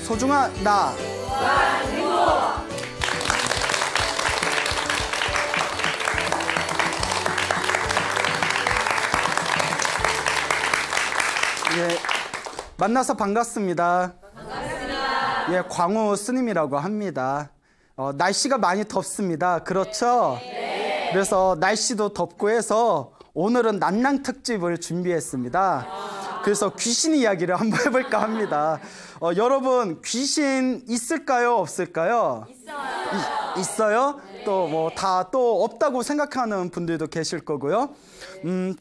소중한 나. 예, 만나서 반갑습니다. 반갑습니다. 예, 광우 스님이라고 합니다. 날씨가 많이 덥습니다. 그렇죠? 네. 그래서 날씨도 덥고 해서 오늘은 난랑 특집을 준비했습니다. 그래서 귀신 이야기를 한번 해볼까 합니다. 여러분, 귀신 있을까요? 없을까요? 있어요. 있어요? 네. 또 뭐 다 또 없다고 생각하는 분들도 계실 거고요.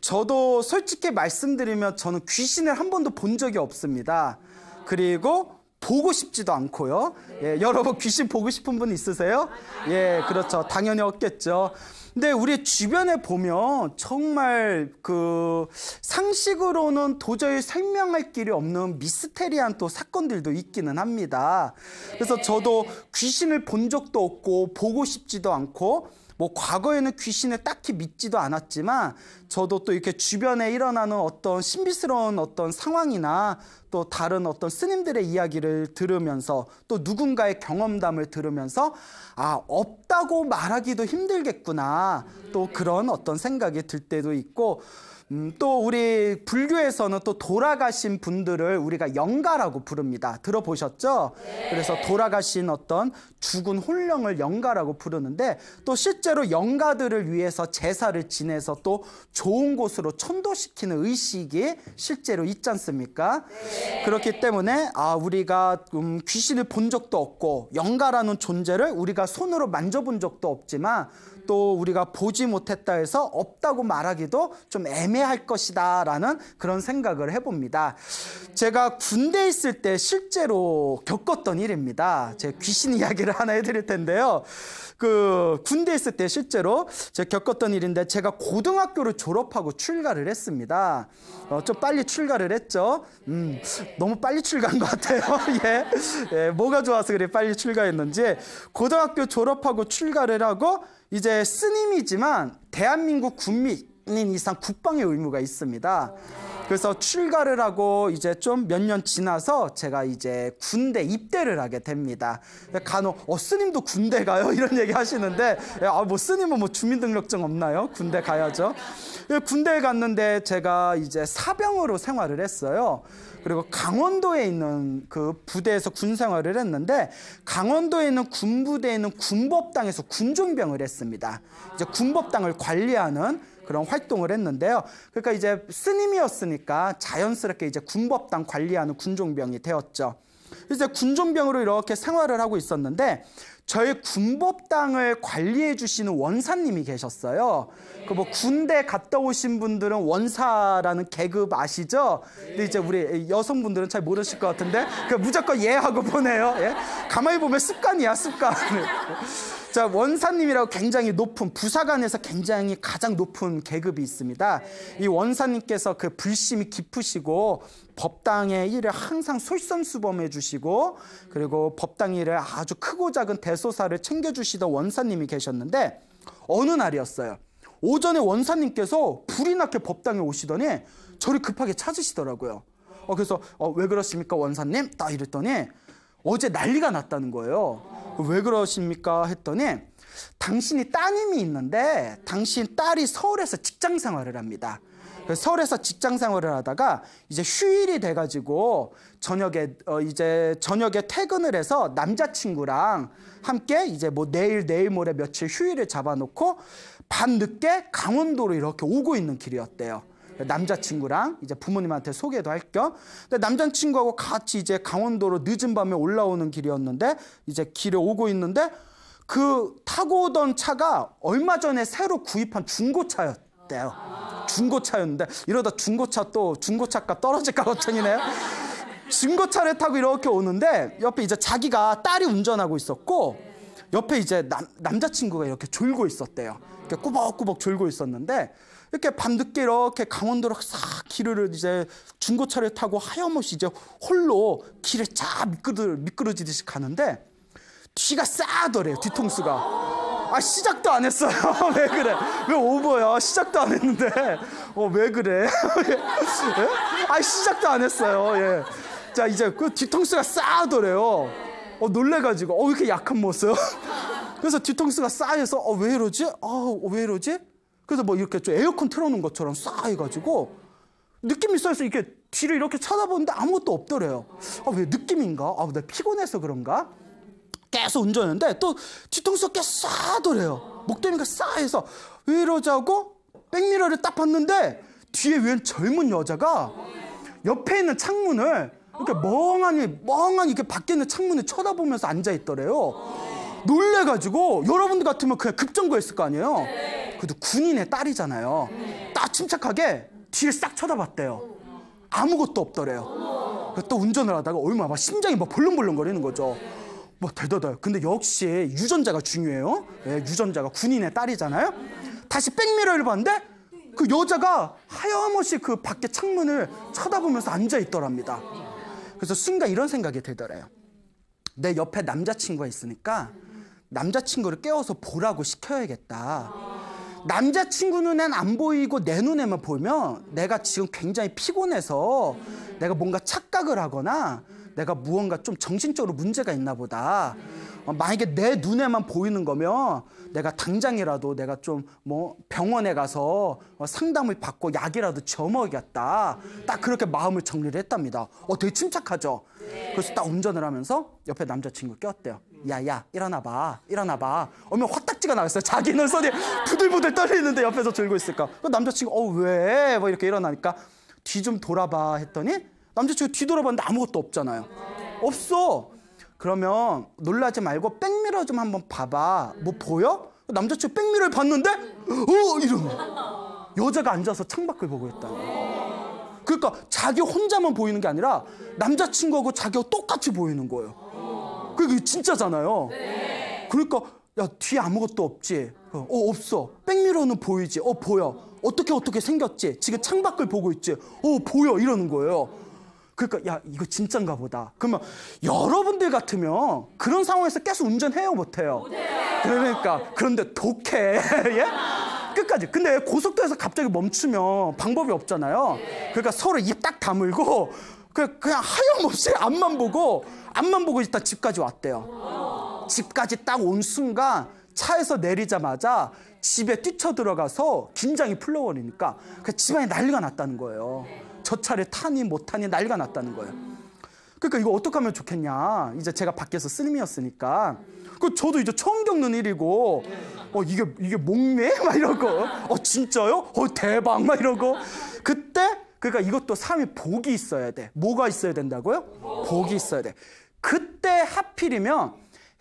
저도 솔직히 말씀드리면 저는 귀신을 한 번도 본 적이 없습니다. 그리고 보고 싶지도 않고요. 예, 여러분 귀신 보고 싶은 분 있으세요? 예, 그렇죠. 당연히 없겠죠. 근데 우리 주변에 보면 정말 그 상식으로는 도저히 설명할 길이 없는 미스테리한 또 사건들도 있기는 합니다. 그래서 저도 귀신을 본 적도 없고 보고 싶지도 않고 뭐 과거에는 귀신을 딱히 믿지도 않았지만 저도 또 이렇게 주변에 일어나는 어떤 신비스러운 어떤 상황이나 또 다른 어떤 스님들의 이야기를 들으면서 또 누군가의 경험담을 들으면서 아, 없다고 말하기도 힘들겠구나 또 그런 어떤 생각이 들 때도 있고 또 우리 불교에서는 또 돌아가신 분들을 우리가 영가라고 부릅니다. 들어보셨죠? 네. 그래서 돌아가신 어떤 죽은 혼령을 영가라고 부르는데 또 실제로 영가들을 위해서 제사를 지내서 또 좋은 곳으로 천도시키는 의식이 실제로 있지 않습니까? 네. 그렇기 때문에 우리가 귀신을 본 적도 없고 영가라는 존재를 우리가 손으로 만져본 적도 없지만 또 우리가 보지 못했다 해서 없다고 말하기도 좀 애매할 것이다 라는 그런 생각을 해봅니다. 제가 군대에 있을 때 실제로 겪었던 일입니다. 제가 귀신 이야기를 하나 해드릴 텐데요. 그 군대에 있을 때 실제로 제가 겪었던 일인데 제가 고등학교를 졸업하고 출가를 했습니다. 좀 빨리 출가를 했죠. 너무 빨리 출가한 것 같아요. 예. 예, 뭐가 좋아서 그래 빨리 출가했는지 고등학교 졸업하고 출가를 하고 이제 스님이지만 대한민국 국민인 이상 국방의 의무가 있습니다. 그래서 출가를 하고 이제 좀 몇 년 지나서 제가 이제 군대 입대를 하게 됩니다. 간혹 스님도 군대 가요? 이런 얘기 하시는데 뭐 스님은 뭐 주민등록증 없나요? 군대 가야죠. 군대에 갔는데 제가 이제 사병으로 생활을 했어요. 그리고 강원도에 있는 그 부대에서 군 생활을 했는데 강원도에 있는 군부대에는 군법당에서 군종병을 했습니다. 이제 군법당을 관리하는 그런 활동을 했는데요. 그러니까 이제 스님이었으니까 자연스럽게 이제 군법당 관리하는 군종병이 되었죠. 이제 군종병으로 이렇게 생활을 하고 있었는데 저희 군법당을 관리해 주시는 원사님이 계셨어요. 그 뭐 군대 갔다 오신 분들은 원사라는 계급 아시죠? 근데 이제 우리 여성분들은 잘 모르실 것 같은데 무조건 예 하고 보내요. 예? 가만히 보면 습관이야, 습관. 자, 원사님이라고 굉장히 높은 부사관에서 굉장히 가장 높은 계급이 있습니다. 이 원사님께서 그 불심이 깊으시고 법당의 일을 항상 솔선수범해 주시고 그리고 법당 일을 아주 크고 작은 대소사를 챙겨주시던 원사님이 계셨는데 어느 날이었어요. 오전에 원사님께서 불이 나게 법당에 오시더니 저를 급하게 찾으시더라고요. 그래서 왜 그러십니까 원사님? 딱 이랬더니 어제 난리가 났다는 거예요. 왜 그러십니까? 했더니 당신이 따님이 있는데 당신 딸이 서울에서 직장 생활을 합니다. 서울에서 직장 생활을 하다가 이제 휴일이 돼가지고 저녁에 퇴근을 해서 남자친구랑 함께 이제 뭐 내일 모레 며칠 휴일을 잡아놓고 밤늦게 강원도로 이렇게 오고 있는 길이었대요. 남자친구랑 이제 부모님한테 소개도 할 겸. 근데 남자친구하고 같이 이제 강원도로 늦은 밤에 올라오는 길이었는데 이제 길에 오고 있는데 그 타고 오던 차가 얼마 전에 새로 구입한 중고차였대요. 중고차였는데 이러다 중고차가 떨어질까 걱정이네요. 중고차를 타고 이렇게 오는데 옆에 이제 자기가 딸이 운전하고 있었고 옆에 이제 남자친구가 이렇게 졸고 있었대요. 이렇게 꾸벅꾸벅 졸고 있었는데 이렇게 밤늦게 이렇게 강원도로 싹 길을 이제 중고차를 타고 하염없이 이제 홀로 길에 쫙 미끄러지듯이 가는데 뒤가 싸더래요. 뒤통수가. 시작도 안 했어요. 왜 그래? 왜 오버야? 시작도 안 했는데 왜 그래? 예? 시작도 안 했어요. 예. 자, 이제 그 뒤통수가 싸하더래요. 놀래가지고 왜 이렇게 약한 모습? 그래서 뒤통수가 싸해서 왜 이러지? 왜 이러지? 그래서 뭐 이렇게 좀 에어컨 틀어놓은 것처럼 싸해가지고 느낌이 있어서 이렇게 뒤를 이렇게 쳐다보는데 아무것도 없더래요. 왜 느낌인가? 내가 피곤해서 그런가? 계속 운전했는데 또 뒤통수가 꽤 싸하더래요. 목덜미가 싸해서 왜 이러자고 백미러를 딱 봤는데 뒤에 웬 젊은 여자가 옆에 있는 창문을 이렇게 멍하니 이렇게 밖에 있는 창문을 쳐다보면서 앉아 있더래요. 놀래가지고 여러분들 같으면 그냥 급정거했을 거 아니에요. 그래도 군인의 딸이잖아요. 딱 침착하게 뒤를 싹 쳐다봤대요. 아무것도 없더래요. 또 운전을 하다가 얼마나 막 심장이 막 벌렁벌렁거리는 거죠. 뭐 대단해요. 근데 역시 유전자가 중요해요. 유전자가 군인의 딸이잖아요. 다시 백미러를 봤는데 그 여자가 하염없이 그 밖에 창문을 쳐다보면서 앉아 있더랍니다. 그래서 순간 이런 생각이 들더래요. 내 옆에 남자친구가 있으니까 남자친구를 깨워서 보라고 시켜야겠다. 남자친구 눈엔 안 보이고 내 눈에만 보면 내가 지금 굉장히 피곤해서 내가 뭔가 착각을 하거나 내가 무언가 좀 정신적으로 문제가 있나 보다. 만약에 내 눈에만 보이는 거면 내가 당장이라도 내가 좀 뭐 병원에 가서 상담을 받고 약이라도 저먹였다. 딱 그렇게 마음을 정리를 했답니다. 되게 침착하죠. 그래서 딱 운전을 하면서 옆에 남자친구 꼈대요. 야야 일어나봐. 얼마나 화딱지가 나갔어요. 자기는 손이 부들부들 떨리는데 옆에서 들고 있을까. 남자친구 왜? 뭐 이렇게 일어나니까 뒤 좀 돌아봐 했더니 남자친구 뒤돌아봤는데 아무것도 없잖아요. 없어. 그러면 놀라지 말고 백미러 좀 한번 봐봐. 뭐 보여? 남자친구 백미러를 봤는데 이러는 거야. 여자가 앉아서 창밖을 보고 있다는 거야. 그러니까 자기 혼자만 보이는 게 아니라 남자친구하고 자기가 똑같이 보이는 거예요. 그게 진짜잖아요. 그러니까 야 뒤에 아무것도 없지? 없어. 백미러는 보이지? 보여. 어떻게 생겼지? 지금 창밖을 보고 있지? 보여. 이러는 거예요. 그러니까 야 이거 진짠가 보다. 그러면 여러분들 같으면 그런 상황에서 계속 운전해요 못해요? 그러니까 그런데 독해. 예? 끝까지. 근데 고속도로에서 갑자기 멈추면 방법이 없잖아요. 그러니까 서로 입 딱 다물고 그냥 하염없이 앞만 보고 일단 집까지 왔대요. 집까지 딱 온 순간 차에서 내리자마자 집에 뛰쳐들어가서 긴장이 풀려버리니까 집안에 난리가 났다는 거예요. 저 차를 타니 못 타니 난리가 났다는 거예요. 그러니까 이거 어떻게 하면 좋겠냐. 이제 제가 밖에서 스님이었으니까 저도 이제 처음 겪는 일이고 이게 목매? 막 이러고 진짜요? 대박 막 이러고 그때 그러니까 이것도 사람이 복이 있어야 돼. 뭐가 있어야 된다고요? 복이 있어야 돼. 그때 하필이면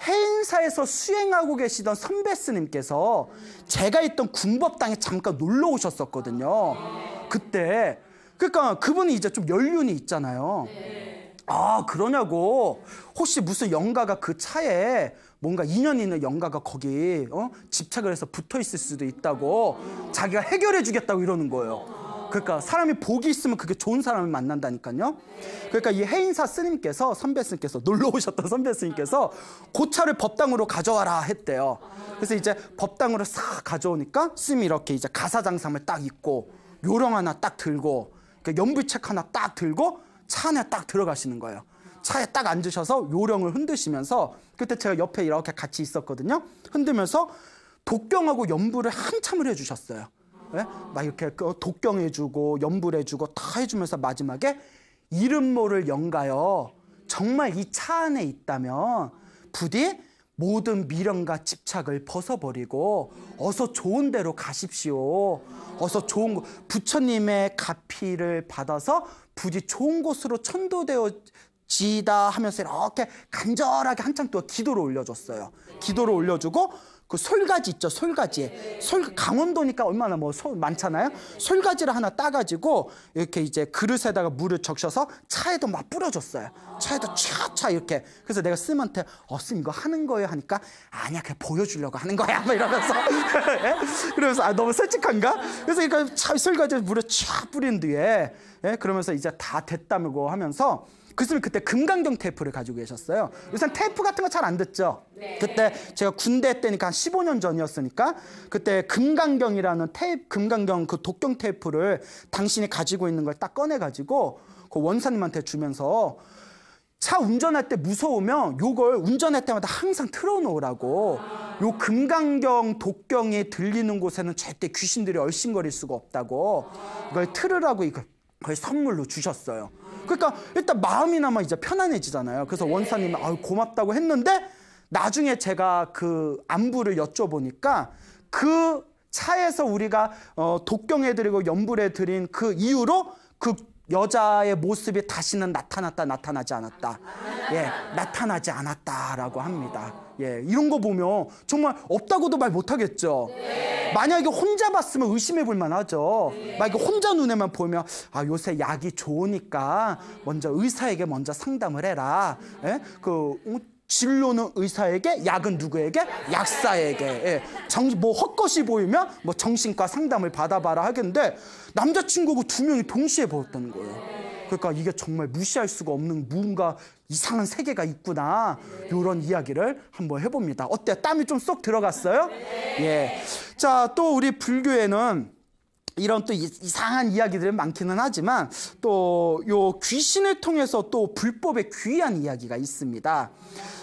해인사에서 수행하고 계시던 선배 스님께서 제가 있던 군법당에 잠깐 놀러 오셨었거든요. 그때 그러니까 그분이 이제 좀 연륜이 있잖아요. 그러냐고. 혹시 무슨 영가가 그 차에 뭔가 인연 있는 영가가 거기 집착을 해서 붙어 있을 수도 있다고 자기가 해결해 주겠다고 이러는 거예요. 그러니까 사람이 복이 있으면 그게 좋은 사람을 만난다니까요. 그러니까 이 해인사 스님께서 선배 스님께서 놀러 오셨던 선배 스님께서 그 차를 법당으로 가져와라 했대요. 그래서 이제 법당으로 싹 가져오니까 스님이 이렇게 이제 가사장삼을 딱 입고 요령 하나 딱 들고 연불책 하나 딱 들고 차 안에 딱 들어가시는 거예요. 차에 딱 앉으셔서 요령을 흔드시면서 그때 제가 옆에 이렇게 같이 있었거든요. 흔들면서 독경하고 연불을 한참을 해주셨어요. 네? 막 이렇게 독경해주고 연불해주고 다 해주면서 마지막에 이름 모를 영가여 정말 이 차 안에 있다면 부디 모든 미련과 집착을 벗어버리고 어서 좋은 데로 가십시오. 어서 좋은 부처님의 가피를 받아서 부디 좋은 곳으로 천도되어지다 하면서 이렇게 간절하게 한참 동안 기도를 올려줬어요. 기도를 올려주고 그 솔가지 있죠, 솔가지. 강원도니까 얼마나 많잖아요. 솔가지를 하나 따가지고 이렇게 이제 그릇에다가 물을 적셔서 차에도 막 뿌려줬어요. 차에도 촥촥 이렇게. 그래서 내가 스님한테 스님 이거 하는 거예요 하니까 아니야 그냥 보여주려고 하는 거야 막 이러면서 그러면서 너무 솔직한가? 그래서 이거 솔가지 물을 촥 뿌린 뒤에 그러면서 이제 다 됐다고 하면서 그 스님이 그때 금강경 테이프를 가지고 계셨어요. 요새 테이프 같은 거 잘 안 듣죠? 네. 그때 제가 군대 때니까 한 15년 전이었으니까 그때 금강경이라는 금강경 그 독경 테이프를 당신이 가지고 있는 걸 딱 꺼내가지고 그 원사님한테 주면서 차 운전할 때 무서우면 요걸 운전할 때마다 항상 틀어놓으라고. 요 금강경, 독경이 들리는 곳에는 절대 귀신들이 얼씬거릴 수가 없다고. 이걸 틀으라고 이걸 선물로 주셨어요. 그러니까 일단 마음이나마 이제 편안해지잖아요. 그래서 원사님이 아유 고맙다고 했는데 나중에 제가 그 안부를 여쭤보니까 그 차에서 우리가 독경해드리고 염불해드린 그 이후로 그 여자의 모습이 다시는 나타났다 나타나지 않았다. 예, 나타나지 않았다라고 합니다. 예, 이런 거 보면 정말 없다고도 말 못하겠죠. 만약에 혼자 봤으면 의심해 볼 만하죠. 만약에 혼자 눈에만 보면 아 요새 약이 좋으니까 먼저 의사에게 먼저 상담을 해라. 예? 진료는 의사에게, 약은 누구에게? 약사에게. 예. 뭐 헛것이 보이면 뭐 정신과 상담을 받아봐라 하겠는데 남자친구고 두 명이 동시에 보였다는 거예요. 그러니까 이게 정말 무시할 수가 없는 뭔가 이상한 세계가 있구나. 이런 이야기를 한번 해봅니다. 어때요? 땀이 좀 쏙 들어갔어요? 예. 자, 또 우리 불교에는 이런 또 이상한 이야기들이 많기는 하지만 또 요 귀신을 통해서 또 불법의 귀한 이야기가 있습니다.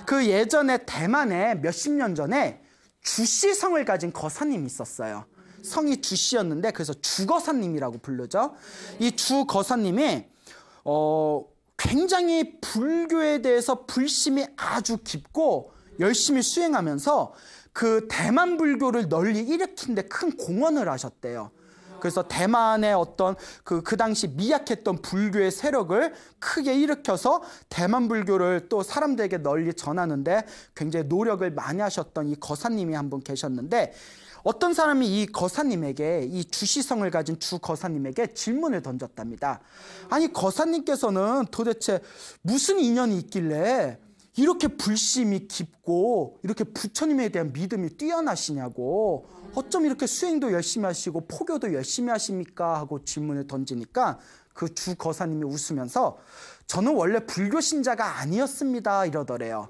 그 예전에 대만에 몇십 년 전에 주씨성을 가진 거사님이 있었어요. 성이 주씨였는데 그래서 주거사님이라고 부르죠. 이 주거사님이 굉장히 불교에 대해서 불심이 아주 깊고 열심히 수행하면서 그 대만 불교를 널리 일으킨 데 큰 공헌을 하셨대요. 그래서 대만의 어떤 그 당시 미약했던 불교의 세력을 크게 일으켜서 대만 불교를 또 사람들에게 널리 전하는데 굉장히 노력을 많이 하셨던 이 거사님이 한 분 계셨는데 어떤 사람이 이 거사님에게 이 주씨성을 가진 주 거사님에게 질문을 던졌답니다. 아니 거사님께서는 도대체 무슨 인연이 있길래 이렇게 불심이 깊고 이렇게 부처님에 대한 믿음이 뛰어나시냐고 어쩜 이렇게 수행도 열심히 하시고 포교도 열심히 하십니까? 하고 질문을 던지니까 그 주 거사님이 웃으면서 저는 원래 불교 신자가 아니었습니다 이러더래요.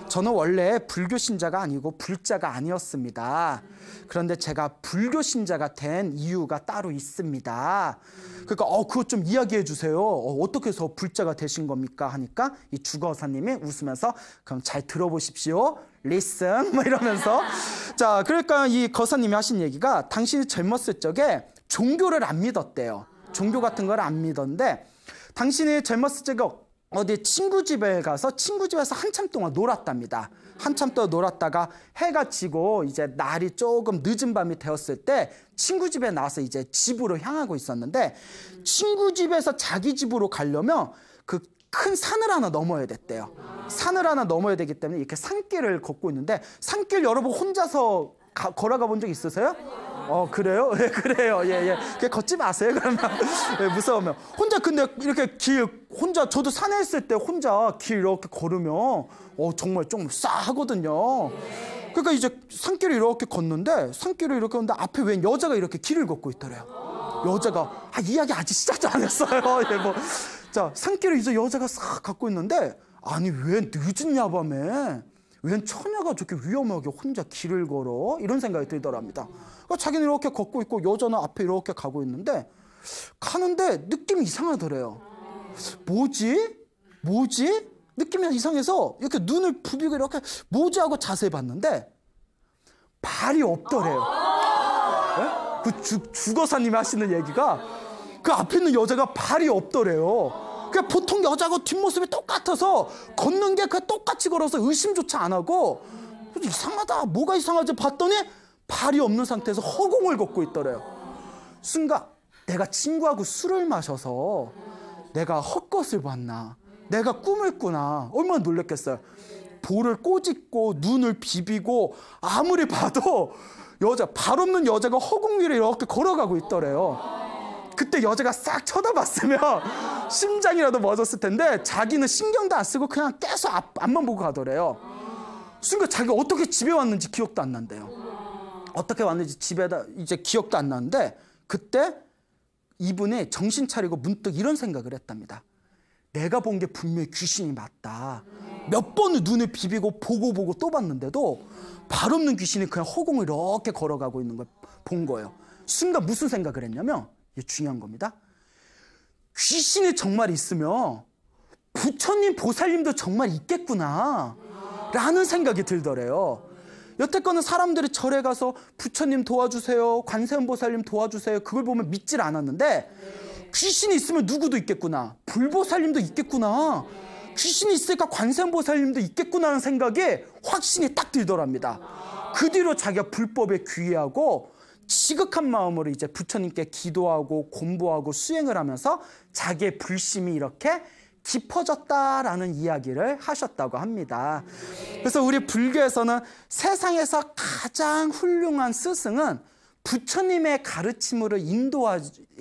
저는 원래 불교 신자가 아니고 불자가 아니었습니다. 그런데 제가 불교 신자가 된 이유가 따로 있습니다. 그러니까 그거 좀 이야기해 주세요. 어떻게 해서 불자가 되신 겁니까? 하니까 이 주 거사님이 웃으면서 그럼 잘 들어보십시오. listen 뭐 이러면서 자 그러니까 이 거사님이 하신 얘기가 당신이 젊었을 적에 종교를 안 믿었대요. 종교 같은 걸 안 믿었는데 당신이 젊었을 적에 어디 친구 집에 가서 친구 집에서 한참 동안 놀았답니다. 한참 동안 놀았다가 해가 지고 이제 날이 조금 늦은 밤이 되었을 때 친구 집에 나와서 이제 집으로 향하고 있었는데 친구 집에서 자기 집으로 가려면 그 큰 산을 하나 넘어야 됐대요. 산을 하나 넘어야 되기 때문에 이렇게 산길을 걷고 있는데 산길 여러분 혼자서 걸어가 본 적 있으세요? 그래요? 예, 그래요. 예. 그냥 걷지 마세요, 그러면. 예, 무서우면. 혼자 근데 이렇게 혼자, 저도 산에 있을 때 혼자 길 이렇게 걸으면, 정말 좀 싸하거든요. 그러니까 이제 산길을 이렇게 걷는데, 산길을 이렇게 걷는데 앞에 웬 여자가 이렇게 길을 걷고 있더래요. 여자가, 이야기 아직 시작도 안 했어요. 예, 자, 산길을 이제 여자가 싹 걷고 있는데, 아니, 왜 늦은 야밤에, 웬 처녀가 저렇게 위험하게 혼자 길을 걸어? 이런 생각이 들더랍니다. 그러니까 자기는 이렇게 걷고 있고 여자는 앞에 이렇게 가고 있는데 가는데 느낌이 이상하더래요. 뭐지? 느낌이 이상해서 이렇게 눈을 부비고 이렇게 뭐지 하고 자세히 봤는데 발이 없더래요. 네? 그 주거사님이 하시는 얘기가 그 앞에 있는 여자가 발이 없더래요. 그냥 보통 여자하고 뒷모습이 똑같아서 걷는 게 그냥 똑같이 걸어서 의심조차 안 하고 이상하다 뭐가 이상하지 봤더니 발이 없는 상태에서 허공을 걷고 있더래요. 순간 내가 친구하고 술을 마셔서 내가 헛것을 봤나 내가 꿈을 꾸나 얼마나 놀랐겠어요. 볼을 꼬집고 눈을 비비고 아무리 봐도 발 없는 여자가 허공 위를 이렇게 걸어가고 있더래요. 그때 여자가 싹 쳐다봤으면 심장이라도 멎었을 텐데 자기는 신경도 안 쓰고 그냥 계속 앞만 보고 가더래요. 순간 자기가 어떻게 집에 왔는지 기억도 안 난대요. 어떻게 왔는지 집에다 이제 기억도 안 나는데 그때 이분이 정신 차리고 문득 이런 생각을 했답니다. 내가 본 게 분명히 귀신이 맞다. 몇 번을 눈을 비비고 보고 또 봤는데도 발 없는 귀신이 그냥 허공을 이렇게 걸어가고 있는 걸 본 거예요. 순간 무슨 생각을 했냐면 이게 중요한 겁니다. 귀신이 정말 있으면 부처님, 보살님도 정말 있겠구나 라는 생각이 들더래요. 여태껏은 사람들이 절에 가서 부처님 도와주세요, 관세음보살님 도와주세요, 그걸 보면 믿질 않았는데 귀신이 있으면 누구도 있겠구나, 불보살님도 있겠구나, 귀신이 있으니까 관세음보살님도 있겠구나 하는 생각이 확신이 딱 들더랍니다. 그 뒤로 자기가 불법에 귀의하고 시극한 마음으로 이제 부처님께 기도하고 공부하고 수행을 하면서 자기의 불심이 이렇게 깊어졌다라는 이야기를 하셨다고 합니다. 그래서 우리 불교에서는 세상에서 가장 훌륭한 스승은 부처님의 가르침으로 인도해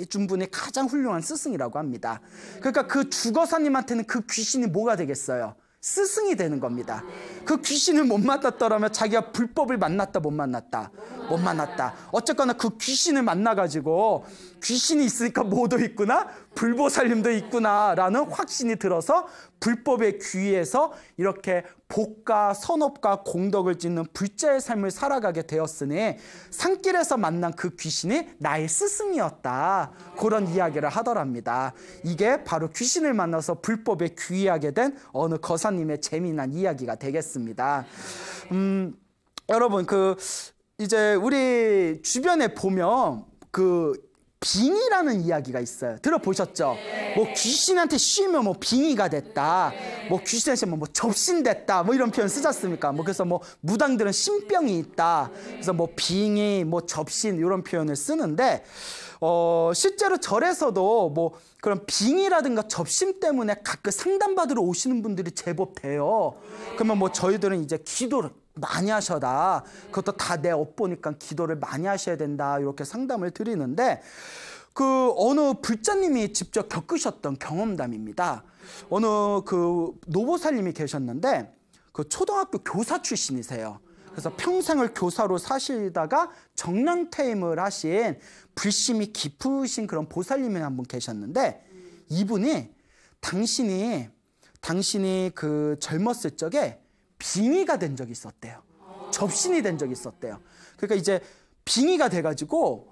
준 분이 가장 훌륭한 스승이라고 합니다. 그러니까 그 주거사님한테는 그 귀신이 뭐가 되겠어요? 스승이 되는 겁니다. 그 귀신을 못 만났더라면 자기가 불법을 만났다 못 만났다? 못 만났다. 어쨌거나 그 귀신을 만나가지고 귀신이 있으니까 뭐도 있구나, 불보살님도 있구나 라는 확신이 들어서 불법에 귀의해서 이렇게 복과 선업과 공덕을 짓는 불자의 삶을 살아가게 되었으니 산길에서 만난 그 귀신이 나의 스승이었다, 그런 이야기를 하더랍니다. 이게 바로 귀신을 만나서 불법에 귀의하게 된 어느 거사님의 재미난 이야기가 되겠습니다. 여러분, 이제 우리 주변에 보면 빙의라는 이야기가 있어요. 들어보셨죠? 뭐 귀신한테 씌우면 뭐 빙의가 됐다, 뭐 귀신한테 뭐 접신됐다, 뭐 이런 표현 쓰지 않습니까? 그래서 뭐 무당들은 신병이 있다, 그래서 뭐 빙의, 뭐 접신 이런 표현을 쓰는데 실제로 절에서도 뭐 그런 빙의라든가 접신 때문에 가끔 상담받으러 오시는 분들이 제법 돼요. 그러면 뭐 저희들은 이제 기도를 많이 하셔라, 그것도 다 내 업보니까 기도를 많이 하셔야 된다, 이렇게 상담을 드리는데 어느 불자님이 직접 겪으셨던 경험담입니다. 어느 노보살님이 계셨는데 초등학교 교사 출신이세요. 그래서 평생을 교사로 사시다가 정년퇴임을 하신 불심이 깊으신 그런 보살님이 한 분 계셨는데, 이분이 당신이 젊었을 적에 빙의가 된 적이 있었대요. 접신이 된 적이 있었대요. 그러니까 이제 빙의가 돼가지고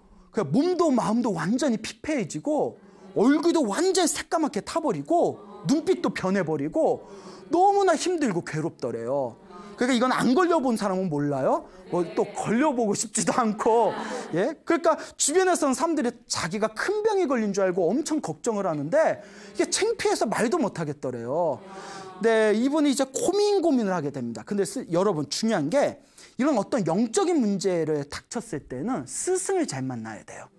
몸도 마음도 완전히 피폐해지고 얼굴도 완전히 새까맣게 타버리고 눈빛도 변해버리고 너무나 힘들고 괴롭더래요. 그러니까 이건 안 걸려본 사람은 몰라요. 뭐 또 걸려보고 싶지도 않고, 예. 그러니까 주변에서는 사람들이 자기가 큰 병이 걸린 줄 알고 엄청 걱정을 하는데 이게 창피해서 말도 못 하겠더래요. 네, 이분이 이제 고민을 하게 됩니다. 근데 여러분, 중요한 게 이런 어떤 영적인 문제를 닥쳤을 때는 스승을 잘 만나야 돼요.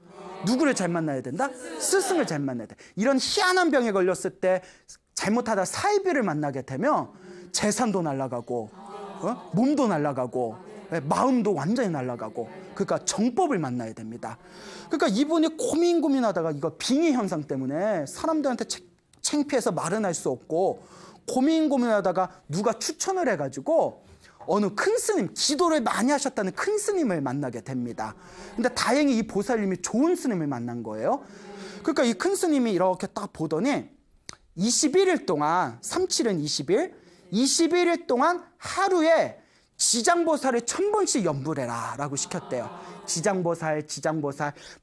누구를 잘 만나야 된다? 스승을 잘 만나야 돼. 이런 희한한 병에 걸렸을 때 잘못하다 사이비를 만나게 되면 재산도 날아가고, 몸도 날아가고, 마음도 완전히 날아가고, 그러니까 정법을 만나야 됩니다. 그러니까 이분이 고민하다가 이거 빙의 현상 때문에 사람들한테 창피해서 말은 할 수 없고 고민하다가 누가 추천을 해가지고 어느 큰 스님, 기도를 많이 하셨다는 큰 스님을 만나게 됩니다. 근데 다행히 이 보살님이 좋은 스님을 만난 거예요. 그러니까 이 큰 스님이 이렇게 딱 보더니 21일 동안, 37은 20일, 21일 동안 하루에 지장보살을 1000번씩 연불 해라 라고 시켰대요. 지장보살.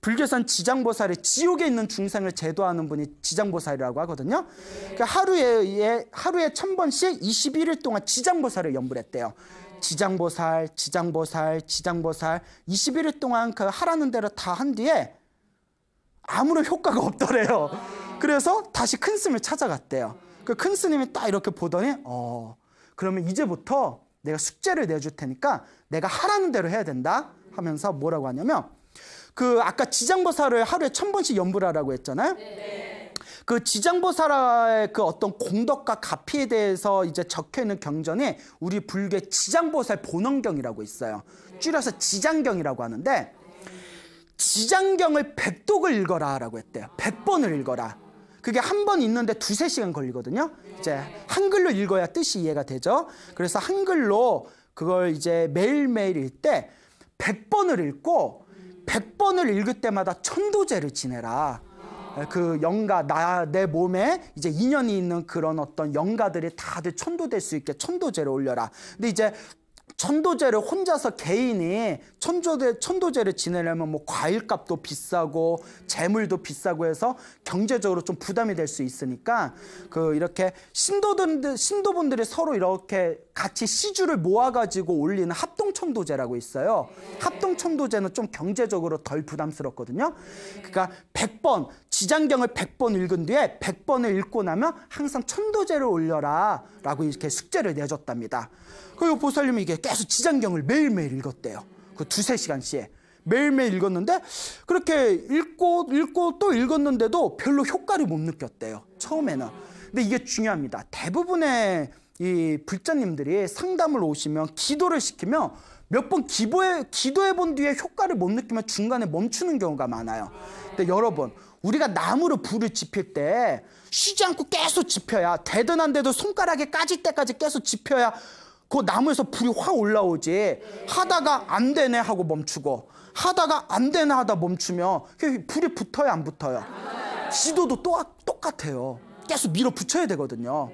불교선 지장보살이 지옥에 있는 중생을 제도하는 분이 지장보살이라고 하거든요. 그러니까 하루에 1000번씩 21일 동안 지장보살을 연불했대요. 지장보살. 21일 동안 하라는 대로 다 한 뒤에 아무런 효과가 없더래요. 그래서 다시 큰 스님을 찾아갔대요. 그 큰 스님이 딱 이렇게 보더니 그러면 이제부터 내가 숙제를 내줄 테니까 내가 하라는 대로 해야 된다 하면서 뭐라고 하냐면 아까 지장보살을 하루에 1000번씩 연불하라고 했잖아요. 네. 그 지장보살의 어떤 공덕과 가피에 대해서 이제 적혀있는 경전이 우리 불교의 지장보살 본원경이라고 있어요. 줄여서 지장경이라고 하는데, 지장경을 100독을 읽어라 라고 했대요. 100번을 읽어라. 그게 한 번 읽는데 2-3시간 걸리거든요. 이제 한글로 읽어야 뜻이 이해가 되죠. 그래서 한글로 그걸 이제 매일매일 읽을 때 100번을 읽고 100번을 읽을 때마다 천도제를 지내라. 내 몸에 이제 인연이 있는 그런 어떤 영가들이 다들 천도될 수 있게 천도제를 올려라. 근데 이제 천도제를 혼자서 개인이 천도제를 지내려면 뭐 과일값도 비싸고 재물도 비싸고 해서 경제적으로 좀 부담이 될 수 있으니까 이렇게 신도분들이 서로 이렇게 같이 시주를 모아가지고 올리는 합동천도제라고 있어요. 합동천도제는 좀 경제적으로 덜 부담스럽거든요. 그러니까 100번, 지장경을 100번 읽은 뒤에 100번을 읽고 나면 항상 천도제를 올려라 라고 이렇게 숙제를 내줬답니다. 그리고 보살님이 이게 계속 지장경을 매일매일 읽었대요. 그 2~3시간씩 매일매일 읽었는데 그렇게 읽고 또 읽었는데도 별로 효과를 못 느꼈대요. 처음에는. 근데 이게 중요합니다. 대부분의 이 불자님들이 상담을 오시면 기도를 시키면 몇 번 기도해 본 뒤에 효과를 못 느끼면 중간에 멈추는 경우가 많아요. 근데 여러분, 우리가 나무로 불을 지필 때 쉬지 않고 계속 지펴야, 되든 안 돼도 손가락에 까질 때까지 계속 지펴야 그 나무에서 불이 확 올라오지. 하다가 안 되네 하고 멈추고, 하다가 안 되네 하다 멈추면 불이 붙어요, 안 붙어요? 기도도 똑같아요. 계속 밀어붙여야 되거든요.